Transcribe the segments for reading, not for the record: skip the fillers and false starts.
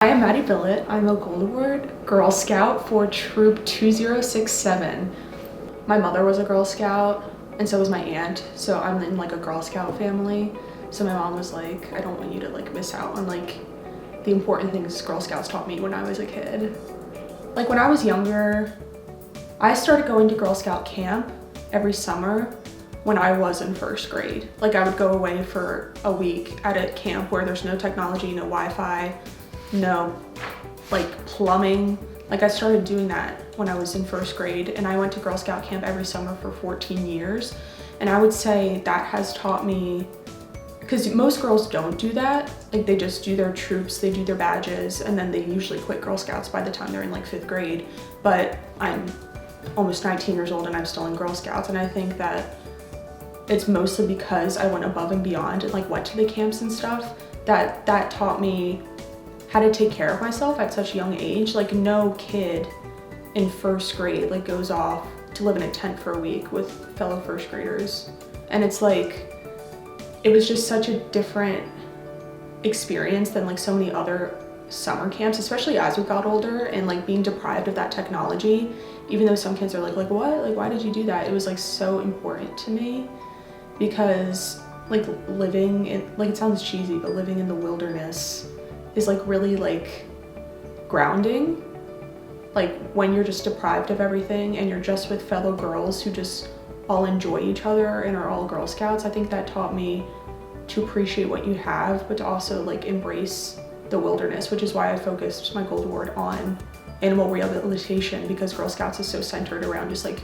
I am Maddie Billet. I'm a Gold Award Girl Scout for Troop 2067. My mother was a Girl Scout and so was my aunt, so I'm in like a Girl Scout family. So my mom was like, I don't want you to like miss out on like the important things Girl Scouts taught me when I was a kid. Like when I was younger, I started going to Girl Scout camp every summer when I was in first grade. Like I would go away for a week at a camp where there's no technology, no Wi-Fi, no like plumbing. Like I started doing that when I was in first grade, and I went to Girl Scout camp every summer for 14 years. And I would say that has taught me, because most girls don't do that. Like they just do their troops, they do their badges, and then they usually quit Girl Scouts by the time they're in like 5th grade. But I'm almost 19 years old and I'm still in Girl Scouts, and I think that it's mostly because I went above and beyond and like went to the camps and stuff that taught me how to take care of myself at such a young age. Like no kid in first grade like goes off to live in a tent for a week with fellow first graders. And it's like, it was just such a different experience than like so many other summer camps, especially as we got older and like being deprived of that technology. Even though some kids are like what? Like why did you do that? It was like so important to me because like living in, like it sounds cheesy, but living in the wilderness is like really like grounding. Like when you're just deprived of everything and you're just with fellow girls who just all enjoy each other and are all Girl Scouts, I think that taught me to appreciate what you have, but to also like embrace the wilderness, which is why I focused my Gold Award on animal rehabilitation, because Girl Scouts is so centered around just like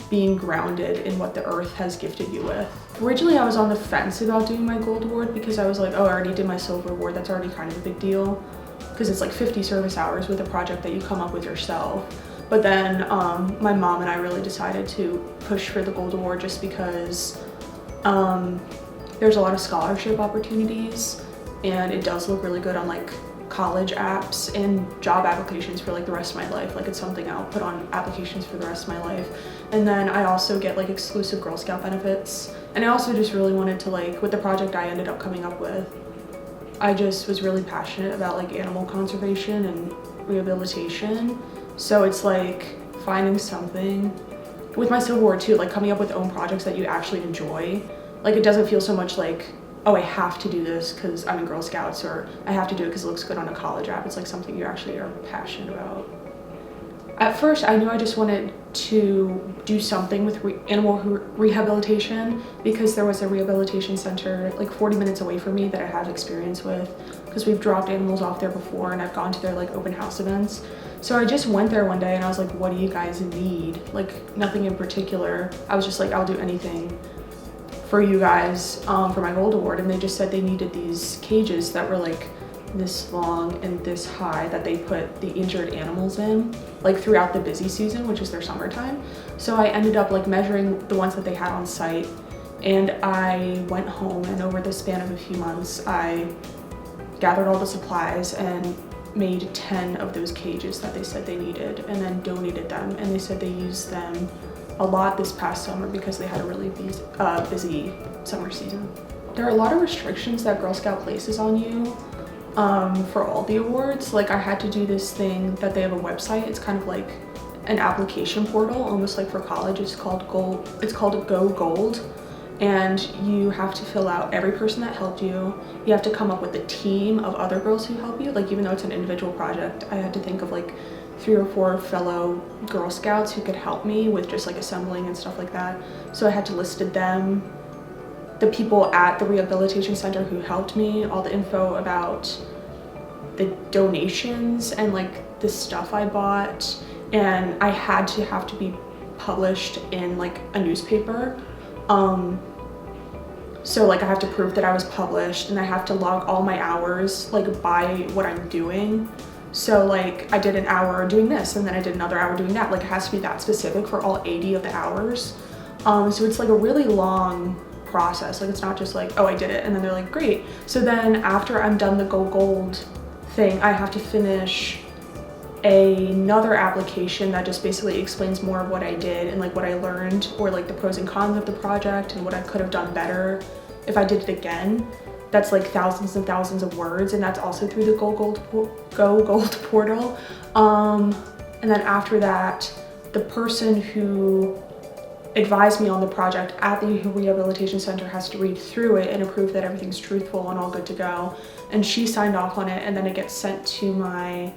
being grounded in what the earth has gifted you with. Originally I was on the fence about doing my Gold Award because I was like, oh, I already did my Silver Award, that's already kind of a big deal, because it's like 50 service hours with a project that you come up with yourself. But then my mom and I really decided to push for the Gold Award just because there's a lot of scholarship opportunities and it does look really good on like college apps and job applications for like the rest of my life. Like it's something I'll put on applications for the rest of my life. And then I also get like exclusive Girl Scout benefits. And I also just really wanted to like, with the project I ended up coming up with, I just was really passionate about like animal conservation and rehabilitation. So it's like finding something with my Silver Award too, like coming up with own projects that you actually enjoy. Like it doesn't feel so much like, oh, I have to do this because I'm in Girl Scouts, or I have to do it because it looks good on a college app. It's like something you actually are passionate about. At first, I knew I just wanted to do something with animal rehabilitation because there was a rehabilitation center like 40 minutes away from me that I have experience with, because we've dropped animals off there before and I've gone to their like open house events. So I just went there one day and I was like, what do you guys need? Like nothing in particular. I was just like, I'll do anything for you guys for my Gold Award. And they just said they needed these cages that were like this long and this high that they put the injured animals in like throughout the busy season, which is their summertime. So I ended up like measuring the ones that they had on site, and I went home, and over the span of a few months I gathered all the supplies and made 10 of those cages that they said they needed, and then donated them. And they said they used them a lot this past summer because they had a really busy summer season. There are a lot of restrictions that Girl Scout places on you for all the awards. Like I had to do this thing that they have a website. It's kind of like an application portal, almost like for college. It's called Go Gold. And you have to fill out every person that helped you. You have to come up with a team of other girls who help you. Like even though it's an individual project, I had to think of like 3 or 4 fellow Girl Scouts who could help me with just like assembling and stuff like that. So I had to list them, the people at the rehabilitation center who helped me, all the info about the donations and like the stuff I bought. And I had to have to be published in like a newspaper. So like I have to prove that I was published, and I have to log all my hours like by what I'm doing. So like I did an hour doing this and then I did another hour doing that. Like it has to be that specific for all 80 of the hours. So it's like a really long process. Like it's not just like, oh, I did it and then they're like, great. So then after I'm done the Go Gold thing, I have to finish another application that just basically explains more of what I did and like what I learned, or like the pros and cons of the project and what I could have done better if I did it again. that's like thousands and thousands of words, and that's also through the Go Gold portal. And then after that, the person who advised me on the project at the rehabilitation center has to read through it and approve that everything's truthful and all good to go. And she signed off on it, and then it gets sent to my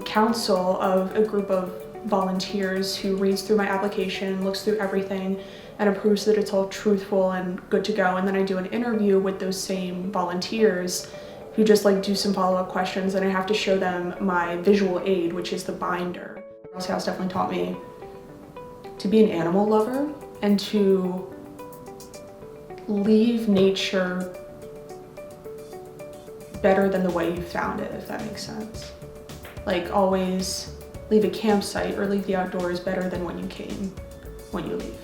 council of a group of volunteers who reads through my application, looks through everything, and approves that it's all truthful and good to go. And then I do an interview with those same volunteers who just like do some follow-up questions, and I have to show them my visual aid, which is the binder. Girl Scouts definitely taught me to be an animal lover and to leave nature better than the way you found it, if that makes sense. Like, always leave a campsite or leave the outdoors better than when you came, when you leave.